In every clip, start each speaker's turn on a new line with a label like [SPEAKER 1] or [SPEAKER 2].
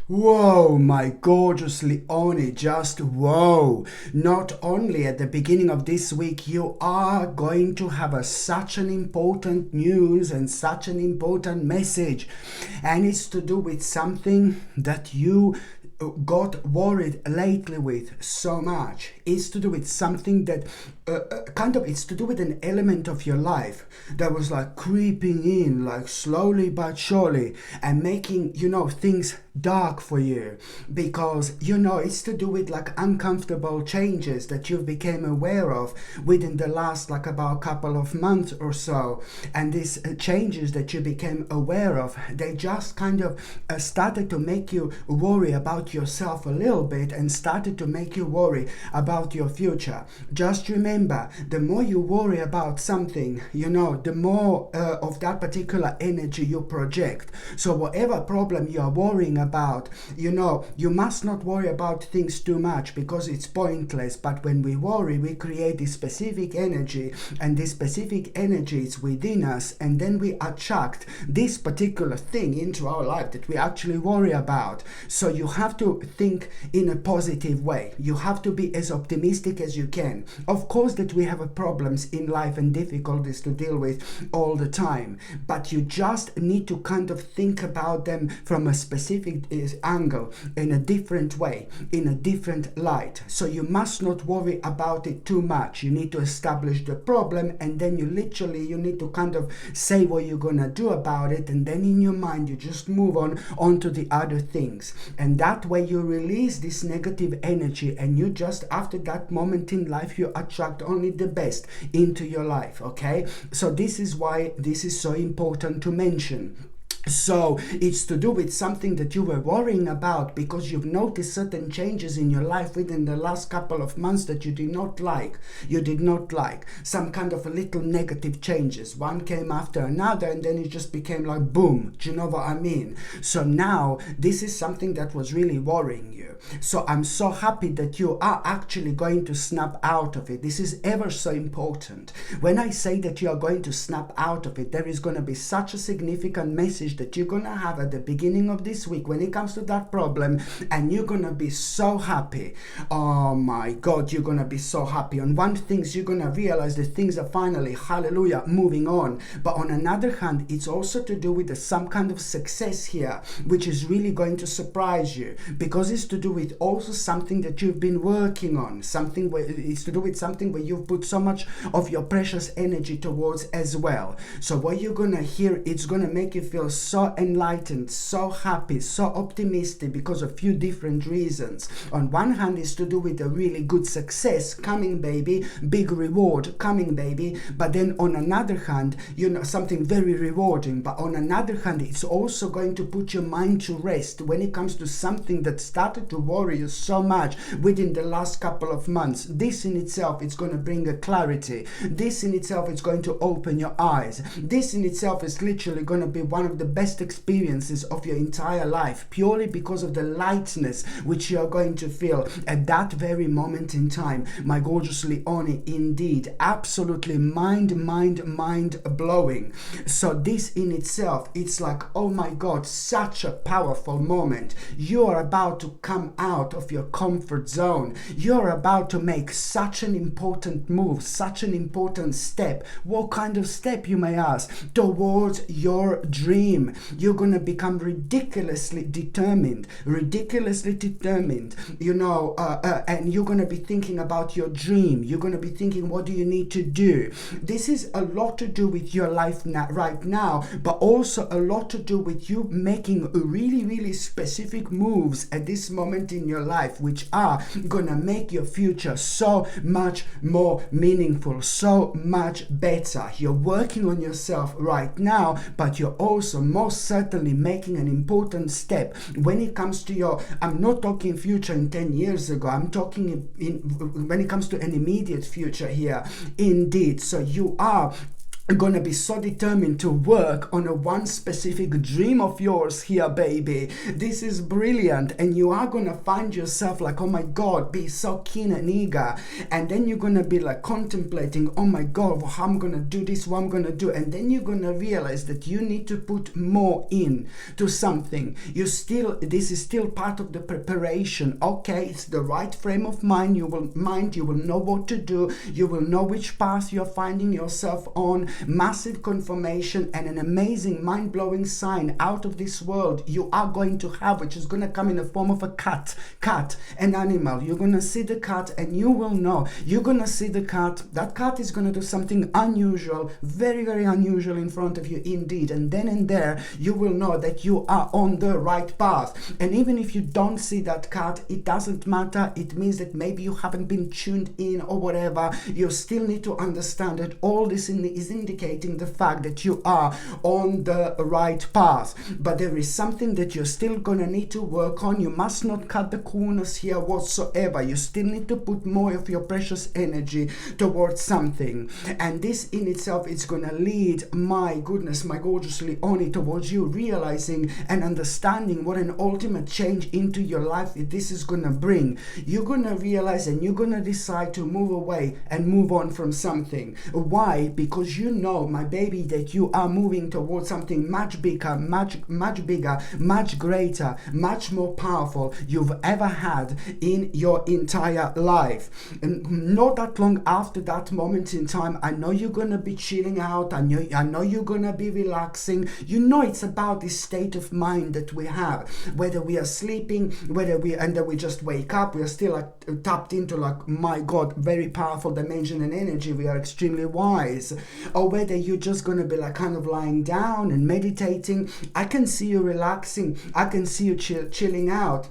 [SPEAKER 1] Whoa, my gorgeous Leonie, just whoa. Not only at the beginning of this week, you are going to have such an important news and such an important message. And it's to do with something that you got worried lately with so much. It's to do with something that it's to do with an element of your life that was like creeping in, like slowly but surely, and making, things dark for you, because it's to do with like uncomfortable changes that you've became aware of within the last like about couple of months or so. And these changes that you became aware of, they just kind of started to make you worry about yourself a little bit, and started to make you worry about your future. Just remember, the more you worry about something, the more of that particular energy you project. So whatever problem you are worrying about, you must not worry about things too much, because it's pointless. But when we worry, we create this specific energy, and this specific energy is within us, and then we attract this particular thing into our life that we actually worry about. So you have to think in a positive way. You have to be as optimistic as you can. Of course that we have problems in life and difficulties to deal with all the time, but you just need to kind of think about them from a specific angle, in a different way, in a different light. So you must not worry about it too much. You need to establish the problem, and then you need to kind of say what you're gonna do about it, and then in your mind you just move on to the other things. And that way you release this negative energy, and you just, after that moment in life, you attract only the best into your life. Okay, so this is why this is so important to mention. So it's to do with something that you were worrying about, because you've noticed certain changes in your life within the last couple of months that you did not like. You did not like some kind of a little negative changes. One came after another, and then it just became like boom. Do you know what I mean? So now this is something that was really worrying you. So I'm so happy that you are actually going to snap out of it. This is ever so important. When I say that you are going to snap out of it, there is going to be such a significant message that you're gonna have at the beginning of this week when it comes to that problem, and you're gonna be so happy. Oh my God, you're gonna be so happy. On one thing, you're gonna realize that things are finally, hallelujah, moving on. But on another hand, it's also to do with some kind of success here, which is really going to surprise you, because it's to do with also something that you've been working on, something where it's to do with something where you've put so much of your precious energy towards as well. So what you're gonna hear, it's gonna make you feel so enlightened, so happy, so optimistic, because of a few different reasons. On one hand, it's to do with a really good success coming, baby, big reward coming, baby. But then on another hand, something very rewarding. But on another hand, it's also going to put your mind to rest when it comes to something that started to worry you so much within the last couple of months. This in itself is going to bring a clarity. This in itself is going to open your eyes. This in itself is literally going to be one of the best experiences of your entire life, purely because of the lightness which you are going to feel at that very moment in time. My gorgeous Leonie, indeed, absolutely mind blowing. So this in itself, it's like, oh my God, such a powerful moment. You are about to come out of your comfort zone. You're about to make such an important move, such an important step. What kind of step, you may ask? Towards your dream. You're going to become ridiculously determined, and you're going to be thinking about your dream. You're going to be thinking, what do you need to do? This is a lot to do with your life right now, but also a lot to do with you making really specific moves at this moment in your life, which are going to make your future so much more meaningful, so much better. You're working on yourself right now, but you're also most certainly making an important step when it comes to your, I'm not talking future in 10 years ago, I'm talking when it comes to an immediate future here, indeed. So you are gonna be so determined to work on a one specific dream of yours here, baby. This is brilliant, and you are gonna find yourself like, oh my god, be so keen and eager, and then you're gonna be like contemplating, oh my god, how I'm gonna do this, what I'm gonna do, and then you're gonna realize that you need to put more in to something. This is still part of the preparation. Okay, it's the right frame of mind. You will know what to do, you will know which path you're finding yourself on. Massive confirmation and an amazing mind-blowing sign out of this world you are going to have, which is going to come in the form of a cat, an animal. You're going to see the cat and you will know. You're going to see the cat. That cat is going to do something unusual, very, very unusual in front of you indeed. And then and there, you will know that you are on the right path. And even if you don't see that cat, it doesn't matter. It means that maybe you haven't been tuned in or whatever. You still need to understand that all this is indicating the fact that you are on the right path. But there is something that you're still gonna need to work on. You must not cut the corners here whatsoever. You still need to put more of your precious energy towards something. And this in itself is gonna lead, my goodness, my gorgeous Leonie, towards you realizing and understanding what an ultimate change into your life this is gonna bring. You're gonna realize and you're gonna decide to move away and move on from something. Why? Because you know, my baby, that you are moving towards something much bigger, much greater, much more powerful you've ever had in your entire life. And not that long after that moment in time, I know you're gonna be chilling out. I know you're gonna be relaxing. You know, it's about this state of mind that we have, whether we are sleeping, and then we just wake up, we are still like tapped into like, my god, very powerful dimension and energy. We are extremely wise. Or whether you're just going to be like kind of lying down and meditating. I can see you relaxing. I can see you chilling out.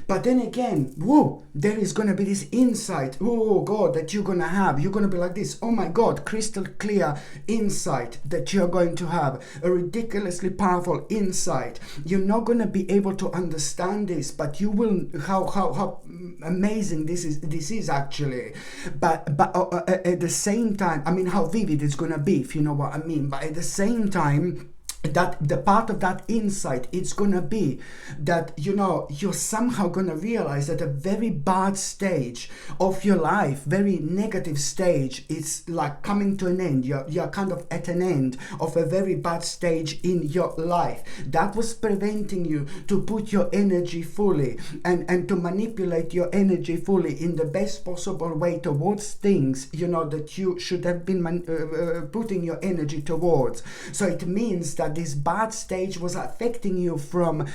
[SPEAKER 1] But then again, whoa, there is going to be this insight, oh God, that you're going to have. You're going to be like this, oh my God, crystal clear insight that you're going to have. A ridiculously powerful insight. You're not going to be able to understand this, but you will, how amazing this is actually. But at the same time, I mean, how vivid it's going to be, if you know what I mean. But at the same time, that the part of that insight, it's gonna be that, you know, you're somehow gonna realize that a very bad stage of your life, very negative stage, it's like coming to an end. You're kind of at an end of a very bad stage in your life that was preventing you to put your energy fully and to manipulate your energy fully in the best possible way towards things, you know, that you should have been putting your energy towards. So it means that this bad stage was affecting you from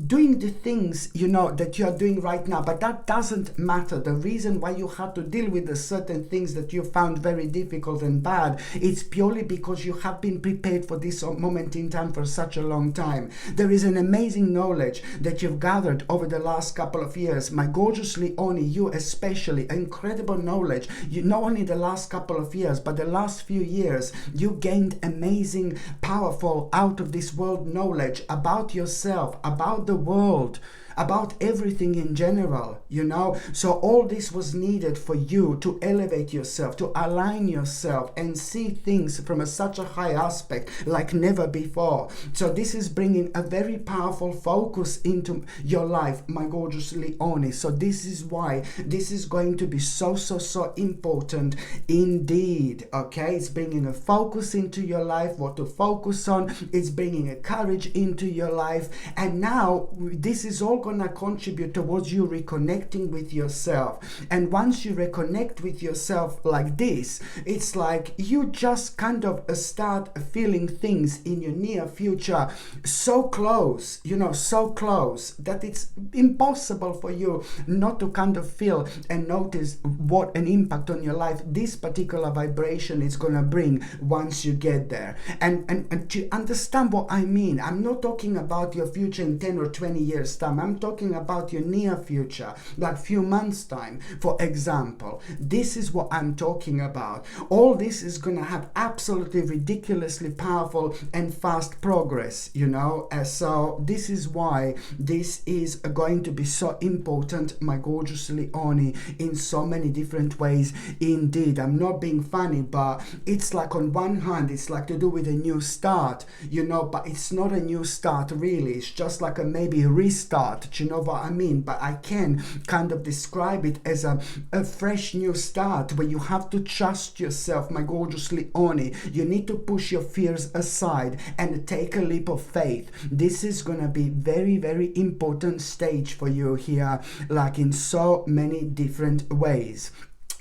[SPEAKER 1] doing the things, you know, that you are doing right now. But that doesn't matter. The reason why you had to deal with the certain things that you found very difficult and bad, it's purely because you have been prepared for this moment in time for such a long time. There is an amazing knowledge that you've gathered over the last couple of years. My gorgeous Leonie, you especially, incredible knowledge. You not only the last couple of years, but the last few years, you gained amazing, powerful, out of this world knowledge about yourself, about the world, about everything in general, you know. So all this was needed for you to elevate yourself, to align yourself and see things from such a high aspect like never before. So this is bringing a very powerful focus into your life, my gorgeous Leonie. So this is why this is going to be so important indeed. Okay, it's bringing a focus into your life, what to focus on. It's bringing a courage into your life, and now this is all gonna contribute towards you reconnecting with yourself. And once you reconnect with yourself like this, it's like you just kind of start feeling things in your near future so close, you know, so close that it's impossible for you not to kind of feel and notice what an impact on your life this particular vibration is gonna bring once you get there. And to understand what I mean, I'm not talking about your future in 10 or 20 years time. I'm I'm talking about your near future, like few months time, for example. This is what I'm talking about. All this is going to have absolutely ridiculously powerful and fast progress, you know. So this is why this is going to be so important, my gorgeous Leone, in so many different ways. Indeed, I'm not being funny, but it's like on one hand, it's like to do with a new start, you know, but it's not a new start really. It's just like a maybe restart, do you know what I mean? But I can kind of describe it as a fresh new start where you have to trust yourself, my gorgeous Leone. You need to push your fears aside and take a leap of faith. This is going to be very, very important stage for you here, like in so many different ways.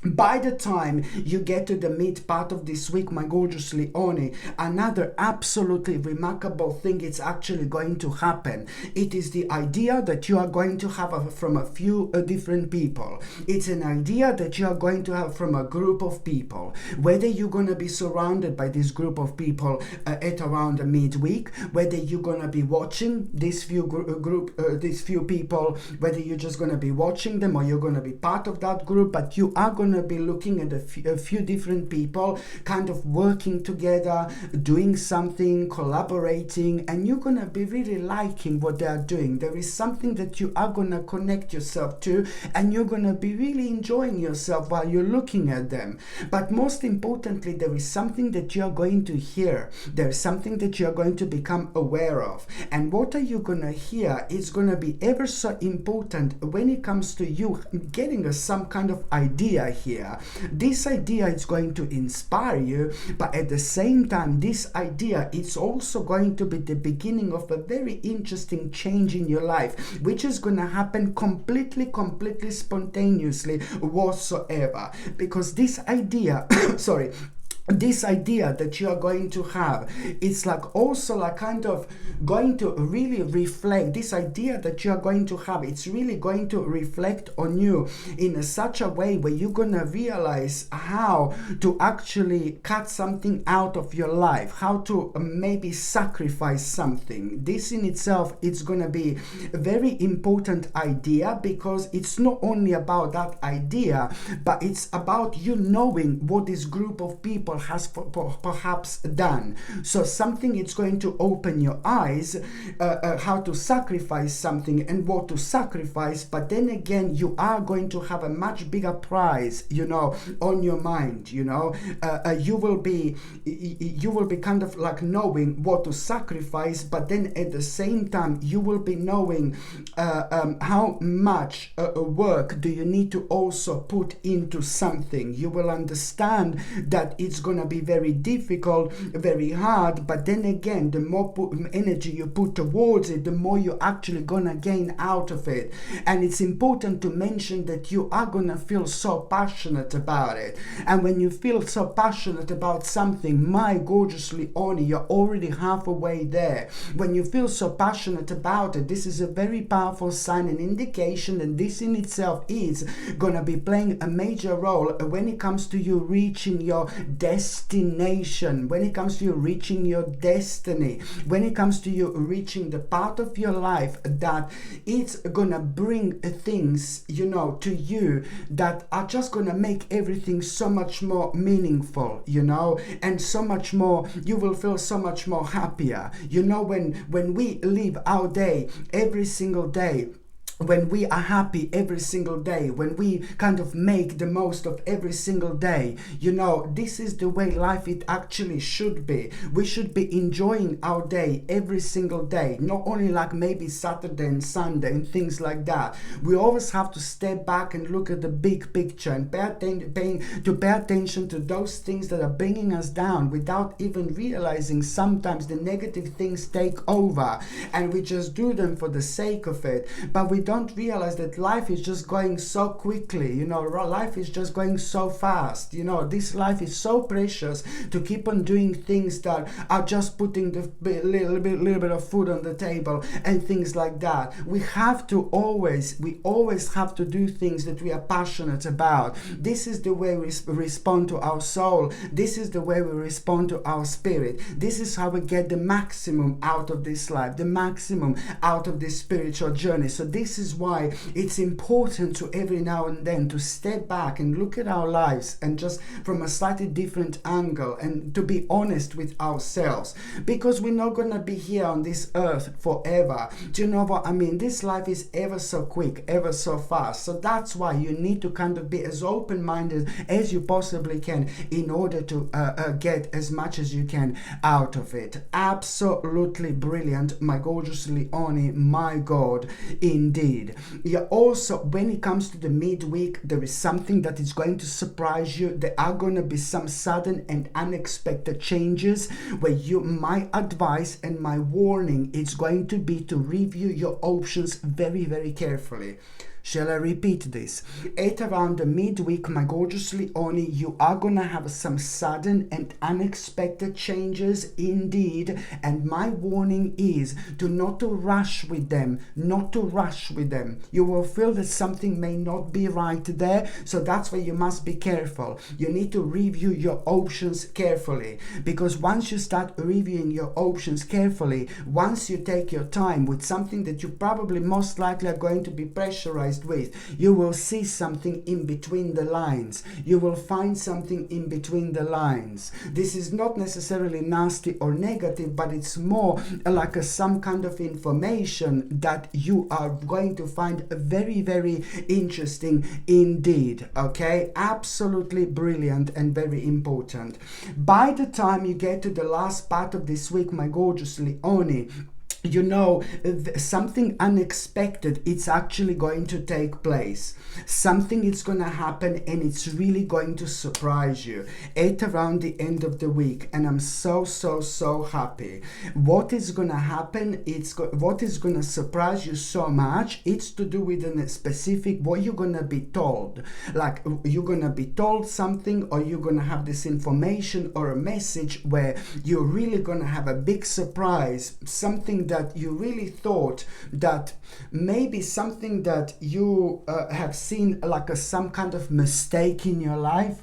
[SPEAKER 1] By the time you get to the mid part of this week, my gorgeous Leone, another absolutely remarkable thing is actually going to happen. It is the idea that you are going to have from a few different people. It's an idea that you are going to have from a group of people. Whether you're going to be surrounded by this group of people at around midweek, whether you're going to be watching these few these few people, whether you're just going to be watching them or you're going to be part of that group, but you are going to be looking at a few different people kind of working together, doing something, collaborating, and you're going to be really liking what they are doing. There is something that you are going to connect yourself to, and you're going to be really enjoying yourself while you're looking at them. But most importantly, there is something that you are going to hear. There's something that you are going to become aware of. And what are you going to hear is going to be ever so important when it comes to you getting some kind of idea here. This idea is going to inspire you, but at the same time, this idea is also going to be the beginning of a very interesting change in your life, which is going to happen completely spontaneously whatsoever. Because this idea, sorry, this idea that you are going to have, it's like also like kind of going to really reflect. This idea that you are going to have, it's really going to reflect on you in such a way where you're going to realize how to actually cut something out of your life, how to maybe sacrifice something. This in itself, it's going to be a very important idea, because it's not only about that idea, but it's about you knowing what this group of people has perhaps done. So something, it's going to open your eyes how to sacrifice something and what to sacrifice. But then again, you are going to have a much bigger prize, you know, on your mind. You know, you will be kind of like knowing what to sacrifice, but then at the same time you will be knowing how much work do you need to also put into something. You will understand that it's going to be very difficult, very hard, but then again, the more energy you put towards it, the more you're actually going to gain out of it. And it's important to mention that you are going to feel so passionate about it. And when you feel so passionate about something, my gorgeous Leone, you're already halfway there. When you feel so passionate about it, this is a very powerful sign and indication, and this in itself is going to be playing a major role when it comes to you reaching your destination, when it comes to you reaching your destiny, when it comes to you reaching the part of your life that it's gonna bring things, you know, to you that are just gonna make everything so much more meaningful, you know, and so much more, you will feel so much more happier. You know, when we live our day every single day, when we are happy every single day, when we kind of make the most of every single day, you know, this is the way life it actually should be. We should be enjoying our day every single day, not only like maybe Saturday and Sunday and things like that. We always have to step back and look at the big picture and pay attention to those things that are bringing us down, without even realizing sometimes the negative things take over and we just do them for the sake of it, but we don't don't realize that life is just going so quickly. You know, life is just going so fast. You know, this life is so precious to keep on doing things that are just putting the little bit of food on the table and things like that. We always have to do things that we are passionate about. This is the way we respond to our soul. This is the way we respond to our spirit. This is how we get the maximum out of this life, the maximum out of this spiritual journey. So this is why it's important to every now and then to step back and look at our lives and just from a slightly different angle, and to be honest with ourselves, because we're not going to be here on this earth forever. Do you know what I mean? This life is ever so quick, ever so fast. So that's why you need to kind of be as open-minded as you possibly can in order to get as much as you can out of it. Absolutely brilliant, my gorgeous Leonie, my God, indeed. Yeah, also, when it comes to the midweek, there is something that is going to surprise you. There are going to be some sudden and unexpected changes where my advice and my warning is going to be to review your options very, very carefully. Shall I repeat this? At around the midweek, my gorgeous Leonie, you are going to have some sudden and unexpected changes indeed. And my warning is not to rush with them, not to rush with them. You will feel that something may not be right there. So that's why you must be careful. You need to review your options carefully, because once you start reviewing your options carefully, once you take your time with something that you probably most likely are going to be pressurized with, you will see something in between the lines. You will find something in between the lines. This is not necessarily nasty or negative, but it's more like some kind of information that you are going to find very, very interesting indeed. Okay, absolutely brilliant and very important. By the time you get to the last part of this week, my gorgeous Leonie, you know, something unexpected, it's actually going to take place. Something is going to happen, and it's really going to surprise you at around the end of the week. And I'm so happy. What is going to happen? What is going to surprise you so much? It's to do with a specific, what you're going to be told. Like, you're going to be told something, or you're going to have this information or a message where you're really going to have a big surprise, something that you really thought that maybe something that you have seen like some kind of mistake in your life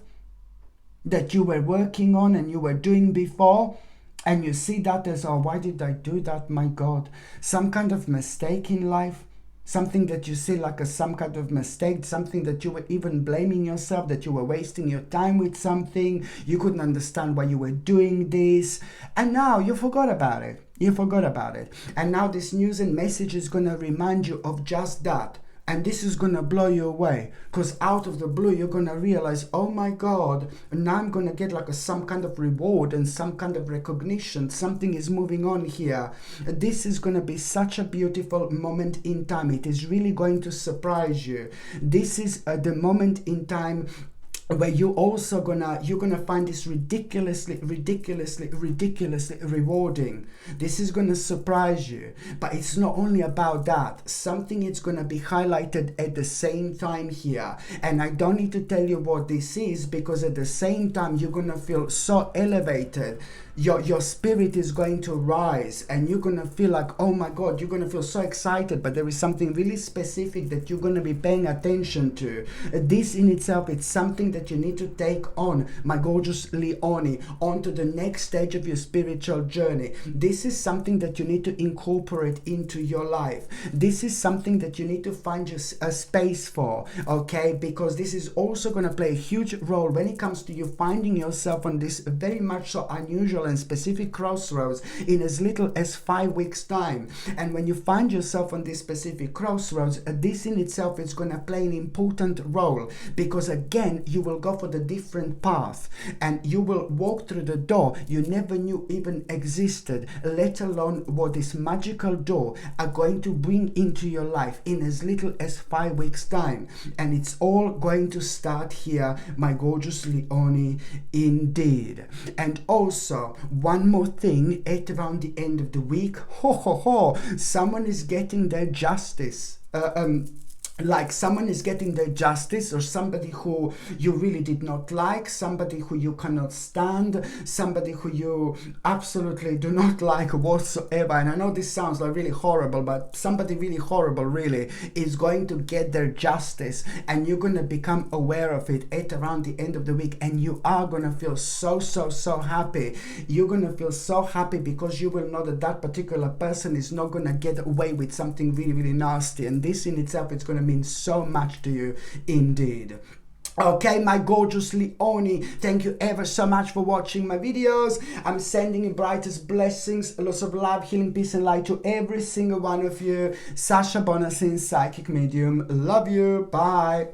[SPEAKER 1] that you were working on and you were doing before, and you see that as, oh, why did I do that? My God, some kind of mistake in life. Something that you see like some kind of mistake, something that you were even blaming yourself, that you were wasting your time with something, you couldn't understand why you were doing this, and now you forgot about it. You forgot about it. And now this news and message is going to remind you of just that. And this is going to blow you away, because out of the blue, you're going to realize, oh my God, now I'm going to get like some kind of reward and some kind of recognition. Something is moving on here. This is going to be such a beautiful moment in time. It is really going to surprise you. This is the moment in time where you're gonna find this ridiculously rewarding. This is gonna surprise you. But it's not only about that. Something is gonna be highlighted at the same time here. And I don't need to tell you what this is, because at the same time you're gonna feel so elevated. Your spirit is going to rise, and you're going to feel like, oh my God, you're going to feel so excited, but there is something really specific that you're going to be paying attention to. This in itself, it's something that you need to take on, my gorgeous Leonie, onto the next stage of your spiritual journey. This is something that you need to incorporate into your life. This is something that you need to find a space for, okay? Because this is also going to play a huge role when it comes to you finding yourself on this very much so unusual and specific crossroads in as little as 5 weeks time. And when you find yourself on this specific crossroads, this in itself is going to play an important role, because again, you will go for the different path, and you will walk through the door you never knew even existed, let alone what this magical door are going to bring into your life in as little as 5 weeks time. And it's all going to start here, my gorgeous Leonie, indeed. And also, one more thing, at around the end of the week, someone is getting their justice. like someone is getting their justice, or somebody who you really did not like, somebody who you cannot stand, somebody who you absolutely do not like whatsoever. And I know this sounds like really horrible, but somebody really horrible really is going to get their justice, and you're going to become aware of it at around the end of the week, and you are going to feel so happy. You're going to feel so happy because you will know that that particular person is not going to get away with something really nasty, and this in itself is going to mean so much to you indeed. Okay, my gorgeous Leone, thank you ever so much for watching my videos. I'm sending you brightest blessings, lots of love, healing, peace and light to every single one of you. Sasha Bonasin, psychic medium. Love you. Bye.